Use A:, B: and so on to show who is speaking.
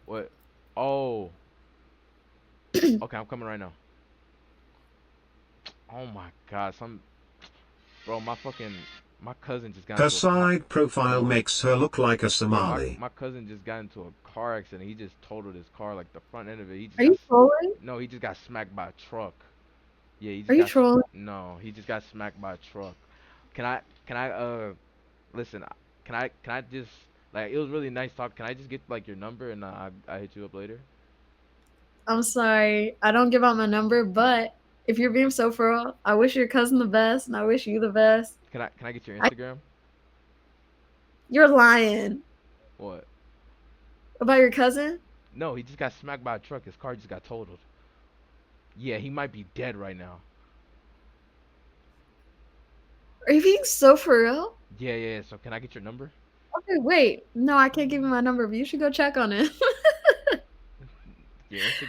A: What? Oh. Okay, I'm coming right now. Oh my God, bro, my cousin just got
B: Her
A: into a car.
B: side profile
A: Bro,
B: makes her look like a
A: bro,
B: Somali.
A: my cousin just got into a car accident. He just totaled his car, like the front end of it.
C: Are you trolling?
A: No, he just got smacked by a truck. Yeah, he
C: Are
A: just
C: you
A: got
C: trolling?
A: no, he just got smacked by a truck. Can I listen, can I just like it was really nice talk. Can I just get like your number and I hit you up later?
C: I'm sorry. I don't give out my number, but if you're being so for real, I wish your cousin the best and I wish you the best.
A: Can I get your
C: I,
A: Instagram?
C: you're lying
A: What?
C: about your cousin?
A: No, he just got smacked by a truck. His car just got totaled. Yeah, he might be dead right now.
C: Are you being so for real?
A: Yeah. So can I get your number?
C: Okay, wait. No, I can't give you my number, but you should go check on it.
A: Your Instagram?